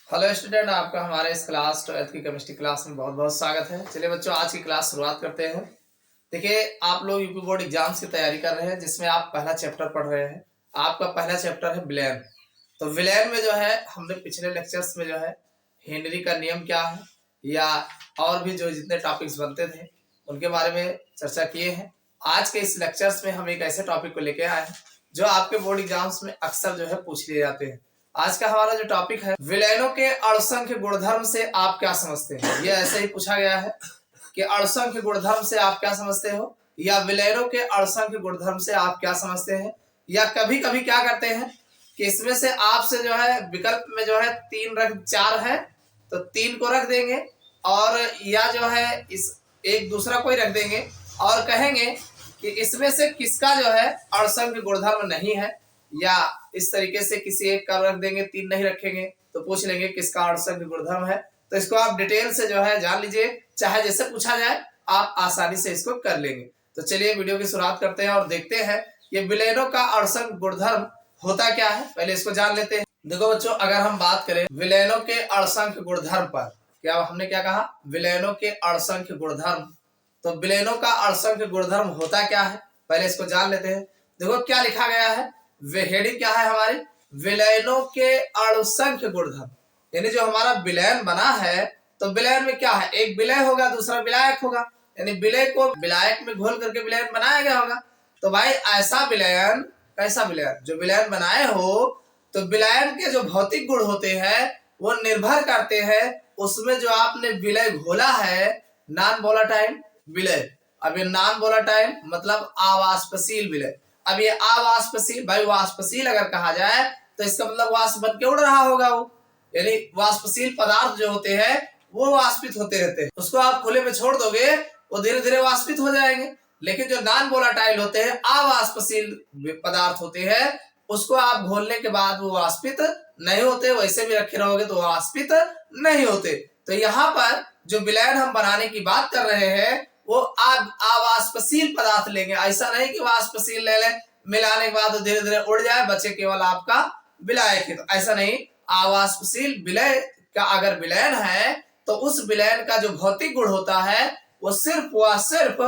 Hello student, आपका हमारे इस क्लास 12th की केमिस्ट्री क्लास में बहुत बहुत स्वागत है। चलिए बच्चों, आज की क्लास शुरुआत करते हैं। देखिए, आप लोग यूपी बोर्ड एग्जाम्स की तैयारी कर रहे हैं, जिसमें आप पहला चैप्टर पढ़ रहे हैं। आपका पहला चैप्टर है विलेन। तो विलेन में जो है, हमने पिछले लेक्चर्स में जो है हेनरी का नियम क्या है या और भी जो जितने टॉपिक्स बनते थे उनके बारे में चर्चा किए हैं। आज के इस लेक्चर्स में हम एक ऐसे टॉपिक को लेके आए हैं जो आपके बोर्ड एग्जाम्स में अक्सर जो है पूछ लिए जाते हैं। आज का हमारा जो टॉपिक है, विलेनों के अणुसंख्य गुणधर्म से आप क्या समझते हैं। ये ऐसे ही पूछा गया है कि अणुसंख्य गुणधर्म से आप क्या समझते हो, या विलेनों के अणुसंख्य गुणधर्म से आप क्या समझते हैं। या कभी कभी क्या करते हैं कि इसमें से आपसे जो है विकल्प में जो है चार है तो तीन को रख देंगे, और या जो है इस एक दूसरा कोई रख देंगे और कहेंगे कि इसमें से किसका जो है अणुसंख्य गुणधर्म नहीं है, या इस तरीके से किसी एक का रख देंगे, तीन नहीं रखेंगे तो पूछ लेंगे किसका अणुसंख्य गुणधर्म है। तो इसको आप डिटेल से जो है जान लीजिए, चाहे जैसे पूछा जाए आप आसानी से इसको कर लेंगे। तो चलिए वीडियो की शुरुआत करते हैं और देखते हैं ये विलेनों का अणुसंख्य गुणधर्म होता क्या है। पहले इसको जान लेते हैं। देखो बच्चों, अगर हम बात करें विलेनों के अणुसंख्य गुणधर्म पर, क्या हमने क्या कहा, विलेनों के अणुसंख्य गुणधर्म। तो विलेनों का अणुसंख्य गुणधर्म होता क्या है, पहले इसको जान लेते हैं। देखो क्या लिखा गया है, हेडिंग क्या है हमारी, विलेनों के अणुसंख्य गुणधर्म। यानी जो हमारा विलयन बना है, तो विलयन में क्या है, एक विलय होगा दूसरा विलायक होगा, यानी विलय को विलायक में घोल करके विलयन बनाया गया होगा। तो भाई ऐसा विलयन, कैसा विलयन, जो विलयन बनाए हो तो विलयन के जो भौतिक गुण होते हैं वो निर्भर करते हैं उसमें जो आपने विलय घोला है, नॉन वोलेटाइल विलय। अब ये नॉन वोलेटाइल मतलब अवाष्पशील विलय। अब ये अवाष्पशील, भाई वाष्पशील अगर कहा जाए तो इसका मतलब वाष्प बन के उड़ रहा होगा वो, यानी वाष्पशील पदार्थ जो होते हैं वो वाष्पित होते रहते हैं। उसको आप खुले में छोड़ दोगे वो धीरे धीरे वाष्पित हो जाएंगे। लेकिन जो नॉन वोलेटाइल होते हैं, अवाष्पशील पदार्थ होते हैं, उसको आप घोलने के बाद वो वाष्पित नहीं होते, वैसे भी रखे रहोगे तो वाष्पित नहीं होते। तो यहाँ पर जो विलयन हम बनाने की बात कर रहे हैं वो अवाष्पशील पदार्थ लेंगे। ऐसा नहीं कि वाष्पशील ले लें, मिलाने के बाद धीरे धीरे उड़ जाए, बचे केवल आपका विलायक है, तो ऐसा नहीं। अवाष्पशील विलय का अगर विलयन है तो उस विलयन का जो भौतिक गुण होता है वो सिर्फ व सिर्फ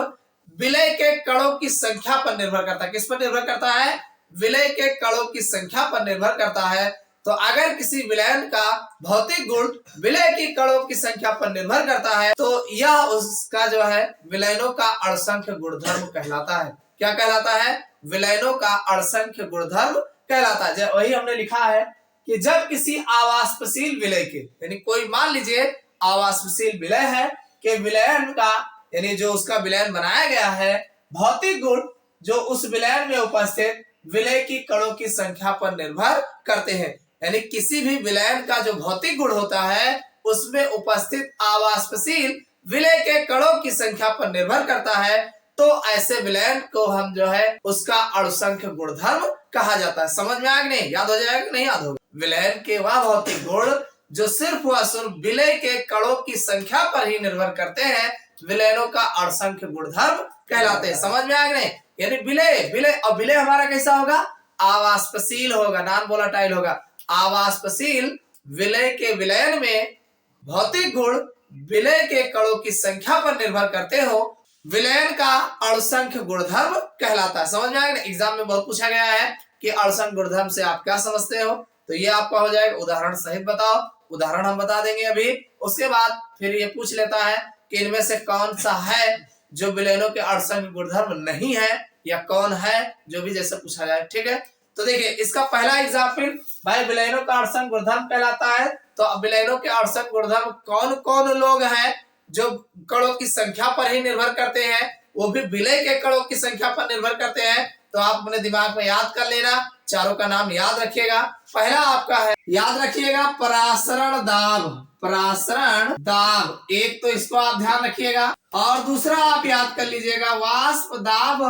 विलय के कणों की संख्या पर निर्भर करता है। किस पर निर्भर करता है, विलय के कणों की संख्या पर निर्भर करता है। तो अगर किसी विलयन का भौतिक गुण विलय की कणों की संख्या पर निर्भर करता है तो यह उसका जो है विलयनों का अणुसंख्य गुणधर्म कहलाता है। क्या कहलाता है, विलयनों का अणुसंख्य गुणधर्म कहलाता है। वही हमने लिखा है कि जब किसी अवाष्पशील विलय के, यानी कोई मान लीजिए अवाष्पशील विलय है कि विलयन का, यानी जो उसका विलयन बनाया गया है, भौतिक गुण जो उस विलयन में उपस्थित विलय की कणों की संख्या पर निर्भर करते हैं। यानी किसी भी विलयन का जो भौतिक गुण होता है उसमें उपस्थित अवाष्पशील विलय के कणों की संख्या पर निर्भर करता है, तो ऐसे विलयन को हम जो है उसका अणुसंख्य गुणधर्म कहा जाता है। समझ में आ गया, नहीं याद हो जाएगा, नहीं याद होगा। विलयन के वह भौतिक गुण जो सिर्फ व सिर्फ विलय के कणों की संख्या पर ही निर्भर करते हैं, विलयनों का अणुसंख्य गुणधर्म कहलाते हैं। समझ में आ गए, यानी विलय विलय, और विलय हमारा कैसा होगा, अवाष्पशील होगा, नॉन वोलेटाइल होगा। अवाष्पशील विलय के विलयन में भौतिक गुण विलय के कणों की संख्या पर निर्भर करते हो, विलयन का अणुसंख्य गुणधर्म कहलाता है। समझ में आएगा, एग्जाम में बहुत पूछा गया है कि अणुसंख्य गुणधर्म से आप क्या समझते हो, तो ये आपका हो जाएगा उदाहरण सहित बताओ। उदाहरण हम बता देंगे अभी, उसके बाद फिर ये पूछ लेता है कि इनमें से कौन सा है जो विलयनों के अणुसंख्य गुणधर्म नहीं है, या कौन है, जो भी जैसे पूछा जाए। ठीक है, तो देखिए इसका पहला एग्जाम्पल, भाई विलयनों का अणुसंख्य गुणधर्म कहलाता है। तो विलयनों के अणुसंख्य गुणधर्म कौन कौन लोग हैं जो कणों की संख्या पर ही निर्भर करते हैं, वो भी विलय के कणों की संख्या पर निर्भर करते हैं। तो आप अपने दिमाग में याद कर लेना, चारों का नाम याद रखिएगा। पहला आपका है, याद रखिएगा, परासरण दाब। परासरण दाब एक, तो इसको आप ध्यान रखिएगा। और दूसरा आप याद कर लीजिएगा, वाष्प दाब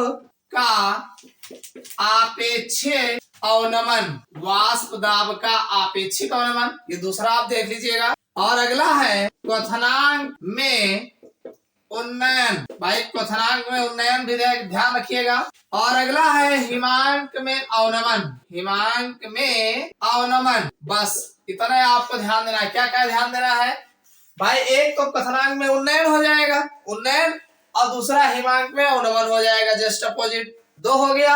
का आपेक्षिक अवनमन। वाष्प दाब का आपेक्षिक अवनमन, ये दूसरा आप देख लीजिएगा। और अगला है क्वथनांक में उन्नयन। भाई क्वथनांक में उन्नयन भी ध्यान रखिएगा। और अगला है हिमांक में अवनमन। हिमांक में अवनमन, बस इतना आपको ध्यान देना है। क्या क्या ध्यान देना है भाई? एक तो कथनांक में उन्नयन हो जाएगा, उन्नयन, और दूसरा हिमांक में अवनमन हो जाएगा, जस्ट अपोजिट, दो हो गया।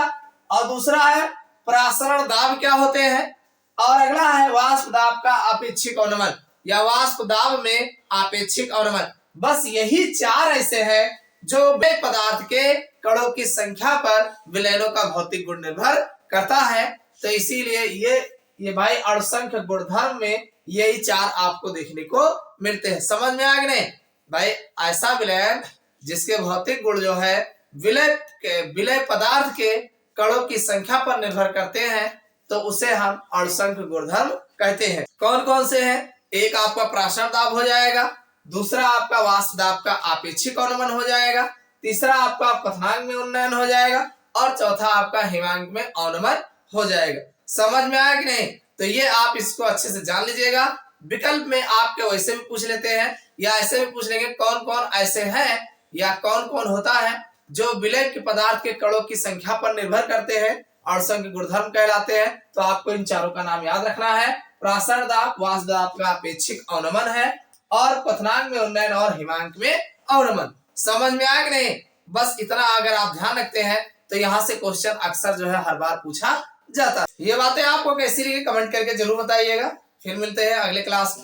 और दूसरा है प्रासरण दाब क्या होते हैं, और अगला है वाष्प दाब का आपेक्षिक अवनमन या वाष्प दाब में आपेक्षिक अवनमन। बस यही चार ऐसे हैं जो विलय पदार्थ के कणों की संख्या पर विलयनों का भौतिक गुण निर्भर करता है। तो इसीलिए ये भाई अणुसंख्य गुणधर्म में यही चार आपको देखने को मिलते हैं। समझ में आ गए नहीं भाई? ऐसा विलयन जिसके भौतिक गुण जो है विलय पदार्थ के कणों की संख्या पर निर्भर करते हैं, तो उसे हम अणुसंख्य गुणधर्म कहते हैं। कौन कौन से हैं? एक आपका प्रासरण दाब हो जाएगा, दूसरा आपका वाष्प दाब का आपेक्षिक अवनमन हो जाएगा, तीसरा आपका कथनांक में उन्नयन हो जाएगा, और चौथा आपका हिमांक में अवनमन हो जाएगा। समझ में आया कि नहीं? तो ये आप इसको अच्छे से जान लीजिएगा। विकल्प में आपके वैसे भी पूछ लेते हैं या ऐसे भी पूछ लेंगे कौन कौन ऐसे हैं या कौन कौन होता है जो विलय के पदार्थ के कणों की संख्या पर निर्भर करते हैं, अणुसंख्य गुणधर्म कहलाते हैं। तो आपको इन चारों का नाम याद रखना है। प्रासरण दाब, वाष्प दाब का अपेक्षिक अवनमन है, और क्वथनांक में उन्नयन और हिमांक में अवनमन। समझ में आया कि नहीं? बस इतना अगर आप ध्यान रखते हैं तो यहाँ से क्वेश्चन अक्सर जो है हर बार पूछा जाता है। ये बातें आपको कैसी लगी कमेंट करके जरूर बताइएगा। फिर मिलते हैं अगले क्लास में।